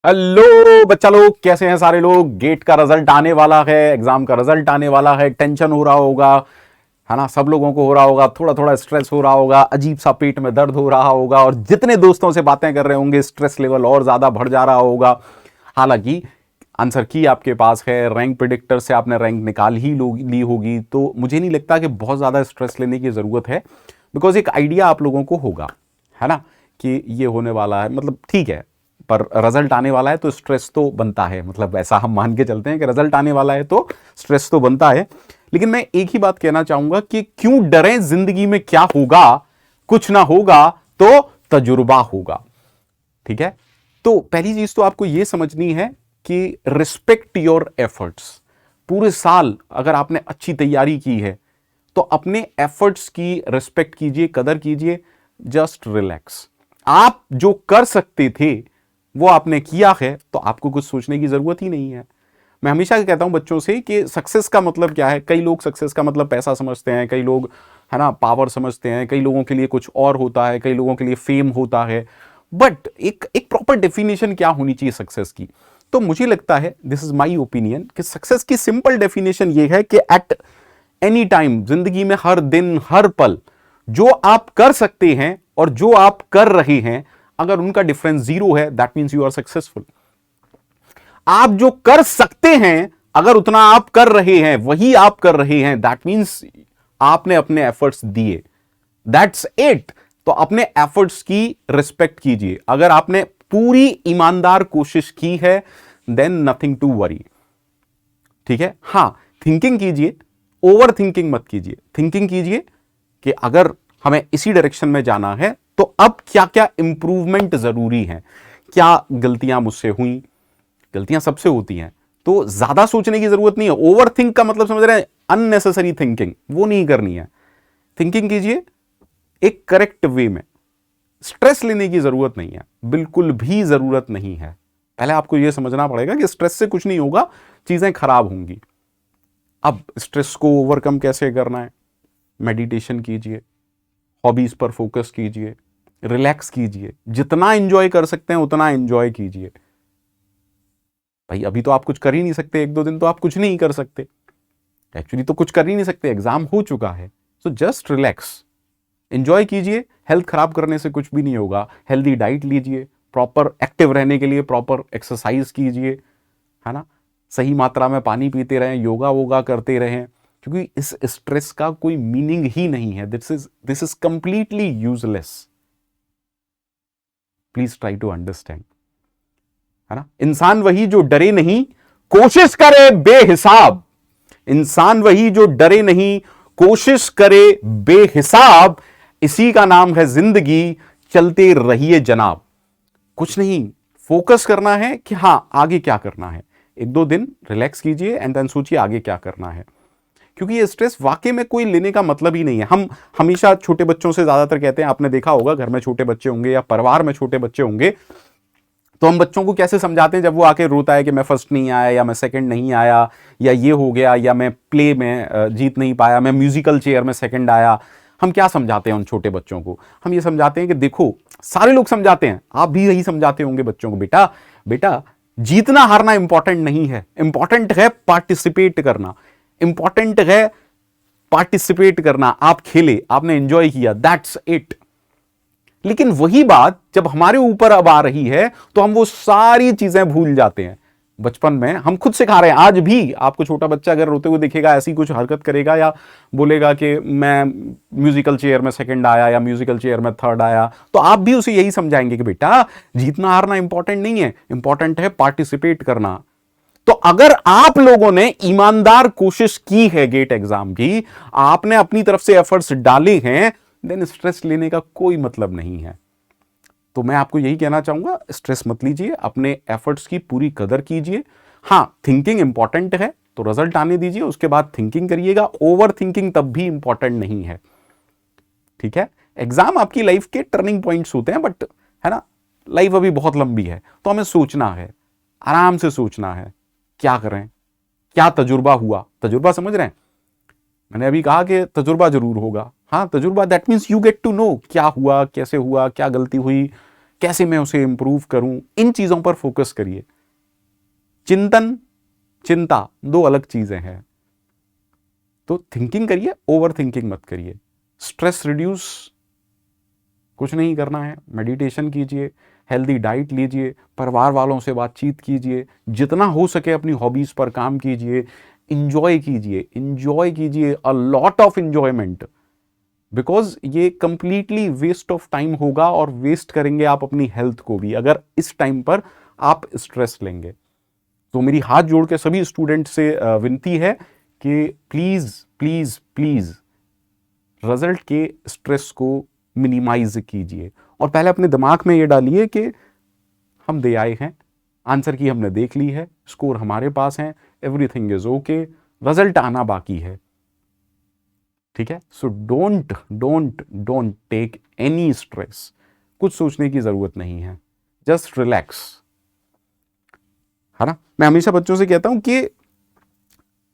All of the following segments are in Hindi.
हेलो बच्चा लोग, कैसे हैं सारे लोग। गेट का रिजल्ट आने वाला है, एग्जाम का रिजल्ट आने वाला है। टेंशन हो रहा होगा, है ना। सब लोगों को हो रहा होगा, थोड़ा थोड़ा स्ट्रेस हो रहा होगा, अजीब सा पेट में दर्द हो रहा होगा, और जितने दोस्तों से बातें कर रहे होंगे स्ट्रेस लेवल और ज्यादा बढ़ जा रहा होगा। हालांकि आंसर की आपके पास है, रैंक प्रिडिक्टर से आपने रैंक निकाल ही ली होगी, तो मुझे नहीं लगता कि बहुत ज्यादा स्ट्रेस लेने की जरूरत है। बिकॉज एक आइडिया आप लोगों को होगा, है ना, कि ये होने वाला है। मतलब ठीक है, पर रिजल्ट आने वाला है तो स्ट्रेस तो बनता है। मतलब ऐसा हम मान के चलते हैं कि रिजल्ट आने वाला है तो स्ट्रेस तो बनता है। लेकिन मैं एक ही बात कहना चाहूंगा कि क्यों डरें, जिंदगी में क्या होगा, कुछ ना होगा तो तजुर्बा होगा। ठीक है, तो पहली चीज तो आपको यह समझनी है कि रिस्पेक्ट योर एफर्ट्स। पूरे साल अगर आपने अच्छी तैयारी की है तो अपने एफर्ट्स की रिस्पेक्ट कीजिए, कदर कीजिए। Just relax. आप जो कर सकते थे वो आपने किया है, तो आपको कुछ सोचने की जरूरत ही नहीं है। मैं हमेशा कहता हूं बच्चों से कि सक्सेस का मतलब क्या है। कई लोग सक्सेस का मतलब पैसा समझते हैं, कई लोग, है ना, पावर समझते हैं, कई लोगों के लिए कुछ और होता है, कई लोगों के लिए फेम होता है। बट एक एक प्रॉपर डेफिनेशन क्या होनी चाहिए सक्सेस की। तो मुझे लगता है, दिस इज माई ओपिनियन, कि सक्सेस की सिंपल डेफिनेशन ये है कि एट एनी टाइम, जिंदगी में हर दिन हर पल जो आप कर सकते हैं और जो आप कर रहे हैं, अगर उनका डिफरेंस 0 है, that means you are successful. आप जो कर सकते हैं, अगर उतना आप कर रहे हैं, वही आप कर रहे हैं, दैट मीन्स आपने अपने एफर्ट्स दिए। That's it. तो अपने एफर्ट्स की रिस्पेक्ट कीजिए। अगर आपने पूरी ईमानदार कोशिश की है, देन नथिंग टू वरी। ठीक है, हां, थिंकिंग कीजिए, ओवर थिंकिंग मत कीजिए। थिंकिंग कीजिए कि अगर हमें इसी डायरेक्शन में जाना है तो अब क्या क्या इंप्रूवमेंट जरूरी है, क्या गलतियां मुझसे हुई। गलतियां सबसे होती हैं, तो ज्यादा सोचने की जरूरत नहीं है। ओवर थिंक का मतलब समझ रहे हैं, अननेसेसरी थिंकिंग, वो नहीं करनी है। थिंकिंग कीजिए एक करेक्ट वे में। स्ट्रेस लेने की जरूरत नहीं है, बिल्कुल भी जरूरत नहीं है। पहले आपको यह समझना पड़ेगा कि स्ट्रेस से कुछ नहीं होगा, चीजें खराब होंगी। अब स्ट्रेस को ओवरकम कैसे करना है? मेडिटेशन कीजिए, हॉबीज पर फोकस कीजिए, रिलैक्स कीजिए, जितना एंजॉय कर सकते हैं उतना एंजॉय कीजिए। भाई अभी तो आप कुछ कर ही नहीं सकते, 1-2 दिन तो आप कुछ नहीं कर सकते। एक्चुअली तो कुछ कर ही नहीं सकते, एग्जाम हो चुका है। सो जस्ट रिलैक्स, एंजॉय कीजिए। हेल्थ खराब करने से कुछ भी नहीं होगा। हेल्दी डाइट लीजिए, प्रॉपर एक्टिव रहने के लिए प्रॉपर एक्सरसाइज कीजिए, है ना। सही मात्रा में पानी पीते रहें, योगा वोगा करते रहें, क्योंकि इस स्ट्रेस का कोई मीनिंग ही नहीं है। This is completely useless. Please try to understand, है ना। इंसान वही जो डरे नहीं, कोशिश करे बेहिसाब। इंसान वही जो डरे नहीं, कोशिश करे बेहिसाब। इसी का नाम है जिंदगी, चलते रहिए जनाब। कुछ नहीं, फोकस करना है कि हां आगे क्या करना है। 1-2 दिन रिलैक्स कीजिए एंड देन सोचिए आगे क्या करना है। क्योंकि ये स्ट्रेस वाकई में कोई लेने का मतलब ही नहीं है। हम हमेशा छोटे बच्चों से ज्यादातर कहते हैं, आपने देखा होगा घर में छोटे बच्चे होंगे या परिवार में छोटे बच्चे होंगे, तो हम बच्चों को कैसे समझाते हैं जब वो आके रोता है कि मैं फर्स्ट नहीं आया, या मैं सेकंड नहीं आया, या ये हो गया, या मैं प्ले में जीत नहीं पाया, मैं म्यूजिकल चेयर में सेकंड आया। हम क्या समझाते हैं उन छोटे बच्चों को? हम ये समझाते हैं कि देखो, सारे लोग समझाते हैं, आप भी यही समझाते होंगे बच्चों को, बेटा बेटा जीतना हारना इंपॉर्टेंट नहीं है, इंपॉर्टेंट है पार्टिसिपेट करना। इंपॉर्टेंट है पार्टिसिपेट करना। आप खेले, आपने एंजॉय किया, दैट्स इट। लेकिन वही बात जब हमारे ऊपर अब आ रही है तो हम वो सारी चीजें भूल जाते हैं। बचपन में हम खुद सिखा रहे हैं। आज भी आपको छोटा बच्चा अगर रोते हुए दिखेगा, ऐसी कुछ हरकत करेगा या बोलेगा कि मैं म्यूजिकल चेयर में सेकंड आया या म्यूजिकल चेयर में थर्ड आया, तो आप भी उसे यही समझाएंगे कि बेटा जीतना हारना इंपॉर्टेंट नहीं है, इंपॉर्टेंट है पार्टिसिपेट करना। तो अगर आप लोगों ने ईमानदार कोशिश की है गेट एग्जाम की, आपने अपनी तरफ से एफर्ट्स डाले हैं, देन स्ट्रेस लेने का कोई मतलब नहीं है। तो मैं आपको यही कहना चाहूंगा, स्ट्रेस मत लीजिए, अपने एफर्ट्स की पूरी कदर कीजिए। हां, थिंकिंग इंपॉर्टेंट है तो रिजल्ट आने दीजिए, उसके बाद थिंकिंग करिएगा। ओवर थिंकिंग तब भी इंपॉर्टेंट नहीं है। ठीक है, एग्जाम आपकी लाइफ के टर्निंग पॉइंट्स होते हैं, बट, है ना, लाइफ अभी बहुत लंबी है, तो हमें सोचना है, आराम से सोचना है क्या करें, क्या तजुर्बा हुआ। तजुर्बा समझ रहे हैं? मैंने अभी कहा कि तजुर्बा जरूर होगा। हाँ, तजुर्बा that means you get to know क्या हुआ, कैसे हुआ, क्या गलती हुई, कैसे मैं उसे इंप्रूव करूं, इन चीजों पर फोकस करिए। चिंतन, चिंता दो अलग चीजें हैं। तो थिंकिंग करिए, ओवर थिंकिंग मत करिए। स्ट्रेस रिड्यूस कुछ नहीं करना है, मेडिटेशन कीजिए, हेल्दी डाइट लीजिए, परिवार वालों से बातचीत कीजिए, जितना हो सके अपनी हॉबीज पर काम कीजिए, इंजॉय कीजिए, इंजॉय कीजिए, a lot of enjoyment. Because ये कंप्लीटली वेस्ट ऑफ टाइम होगा और वेस्ट करेंगे आप अपनी हेल्थ को भी अगर इस टाइम पर आप स्ट्रेस लेंगे। तो मेरी हाथ जोड़ के सभी स्टूडेंट से विनती है कि प्लीज प्लीज प्लीज रिजल्ट के स्ट्रेस को मिनिमाइज कीजिए और पहले अपने दिमाग में ये डालिए कि हम दे आए हैं, आंसर की हमने देख ली है, स्कोर हमारे पास है, एवरीथिंग इज ओके, रिजल्ट आना बाकी है। ठीक है, so don't don't don't take any stress. कुछ सोचने की जरूरत नहीं है, जस्ट रिलैक्स, है ना। मैं हमेशा बच्चों से कहता हूं कि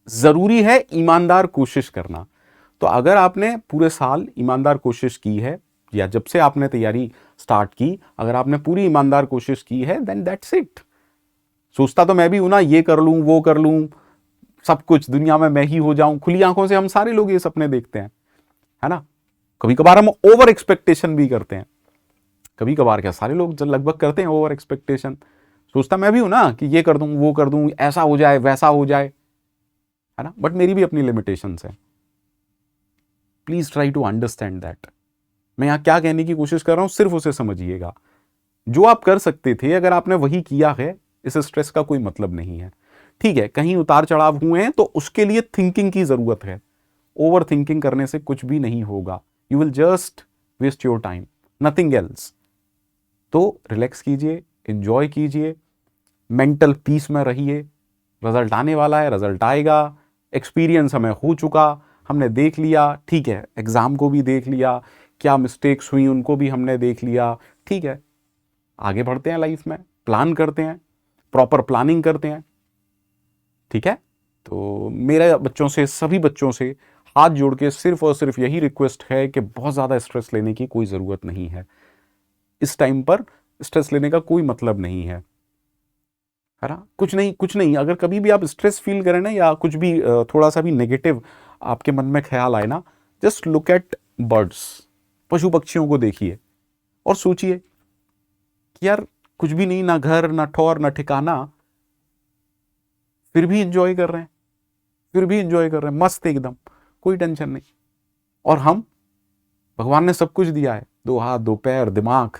जरूरी है ईमानदार कोशिश करना। तो अगर आपने पूरे साल ईमानदार कोशिश की है या जब से आपने तैयारी स्टार्ट की, अगर आपने पूरी ईमानदार कोशिश की है, देन दैट्स इट। सोचता तो मैं भी हूं ना, ये कर लूं, वो कर लूं, सब कुछ दुनिया में मैं ही हो जाऊं। खुली आंखों से हम सारे लोग ये सपने देखते हैं, है ना। कभी कभार हम ओवर एक्सपेक्टेशन भी करते हैं, कभी कभार क्या सारे लोग लगभग करते हैं ओवर एक्सपेक्टेशन। सोचता मैं भी हूं ना कि ये कर दूं, वो कर दूं, ऐसा हो जाए, वैसा हो जाए, है ना। बट मेरी भी अपनी लिमिटेशंस है। Please try to understand that. मैं यहां क्या कहने की कोशिश कर रहा हूं, सिर्फ उसे समझिएगा। जो आप कर सकते थे अगर आपने वही किया है, इस स्ट्रेस का कोई मतलब नहीं है। ठीक है, कहीं उतार चढ़ाव हुए हैं तो उसके लिए थिंकिंग की जरूरत है। ओवर थिंकिंग करने से कुछ भी नहीं होगा, you will just waste your time, nothing else. तो रिलैक्स कीजिए, एंजॉय कीजिए, मेंटल पीस में रहिए। रिजल्ट आने वाला है, रिजल्ट आएगा, एक्सपीरियंस हमें हो चुका, हमने देख लिया। ठीक है, एग्जाम को भी देख लिया, क्या मिस्टेक्स हुई उनको भी हमने देख लिया। ठीक है, आगे बढ़ते हैं लाइफ में, प्लान करते हैं, प्रॉपर प्लानिंग करते हैं। ठीक है, तो मेरे बच्चों से, सभी बच्चों से हाथ जोड़ के सिर्फ और सिर्फ यही रिक्वेस्ट है कि बहुत ज़्यादा स्ट्रेस लेने की कोई ज़रूरत नहीं है। इस टाइम पर स्ट्रेस लेने का कोई मतलब नहीं है ना। कुछ नहीं, कुछ नहीं। अगर कभी भी आप स्ट्रेस फील करें ना, या कुछ भी थोड़ा सा भी नेगेटिव आपके मन में ख्याल आए ना, जस्ट लुक एट बर्ड्स, पशु पक्षियों को देखिए और सोचिए कि यार कुछ भी नहीं, ना घर, ना ठौर, ना ठिकाना, फिर भी इंजॉय कर रहे हैं, फिर भी इंजॉय कर रहे हैं, मस्त एकदम, कोई टेंशन नहीं। और हम, भगवान ने सब कुछ दिया है, दो हाथ, दो पैर, दिमाग,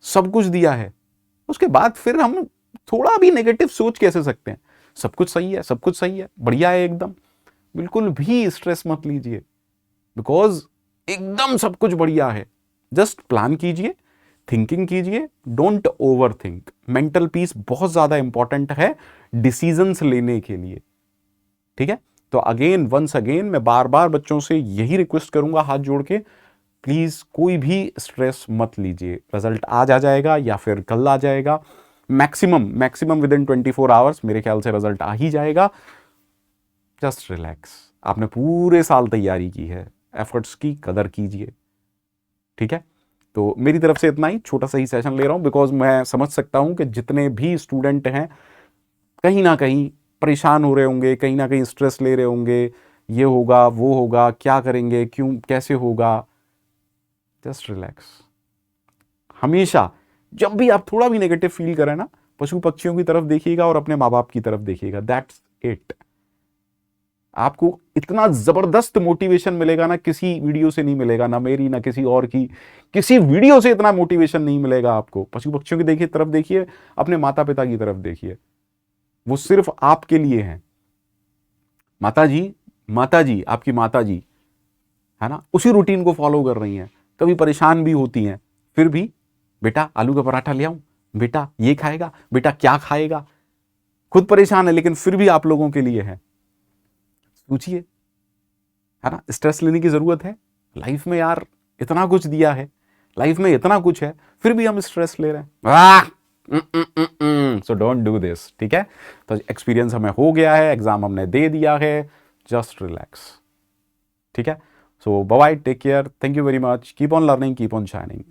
सब कुछ दिया है। उसके बाद फिर हम थोड़ा भी नेगेटिव सोच कैसे सकते हैं। सब कुछ सही है, सब कुछ सही है, बढ़िया है एकदम। बिल्कुल भी स्ट्रेस मत लीजिए, बिकॉज एकदम सब कुछ बढ़िया है। जस्ट प्लान कीजिए, थिंकिंग कीजिए, don't over think. Mental peace बहुत ज्यादा इंपॉर्टेंट है डिसीजंस लेने के लिए। ठीक है, तो अगेन, वंस अगेन, मैं बार बार बच्चों से यही रिक्वेस्ट करूंगा हाथ जोड़ के, प्लीज कोई भी स्ट्रेस मत लीजिए। रिजल्ट आज आ जाएगा या फिर कल आ जाएगा, मैक्सिमम विद इन 24 आवर्स मेरे ख्याल से रिजल्ट आ ही जाएगा। Just relax. आपने पूरे साल तैयारी की है, एफर्ट्स की कदर कीजिए। ठीक है, तो मेरी तरफ से इतना ही, छोटा सा ही सेशन ले रहा हूं, बिकॉज मैं समझ सकता हूं कि जितने भी स्टूडेंट हैं कहीं ना कहीं परेशान हो रहे होंगे, कहीं ना कहीं स्ट्रेस ले रहे होंगे, ये होगा, वो होगा, क्या करेंगे, क्यों, कैसे होगा। Just relax. हमेशा जब भी आप थोड़ा भी नेगेटिव फील करें ना, पशु पक्षियों की तरफ देखिएगा और अपने माँ बाप की तरफ देखिएगा, दैट्स इट। आपको इतना जबरदस्त मोटिवेशन मिलेगा ना, किसी वीडियो से नहीं मिलेगा, ना मेरी, ना किसी और की, किसी वीडियो से इतना मोटिवेशन नहीं मिलेगा आपको। पशु पक्षियों की देखिए, तरफ देखिए, अपने माता पिता की तरफ देखिए, वो सिर्फ आपके लिए हैं। माता जी, आपकी माता जी, है ना, उसी रूटीन को फॉलो कर रही हैं, कभी परेशान भी होती हैं, फिर भी बेटा आलू का पराठा ले आऊं, बेटा ये खाएगा, बेटा क्या खाएगा, खुद परेशान है लेकिन फिर भी आप लोगों के लिए है। सोचिए, है ना, स्ट्रेस लेने की जरूरत है? लाइफ में यार इतना कुछ दिया है, लाइफ में इतना कुछ है, फिर भी हम स्ट्रेस ले रहे हैं। So don't do this. ठीक है, तो एक्सपीरियंस हमें हो गया है, एग्जाम हमने दे दिया है, जस्ट रिलैक्स। ठीक है, so bye bye, take care, thank you very much, keep on learning, keep on shining.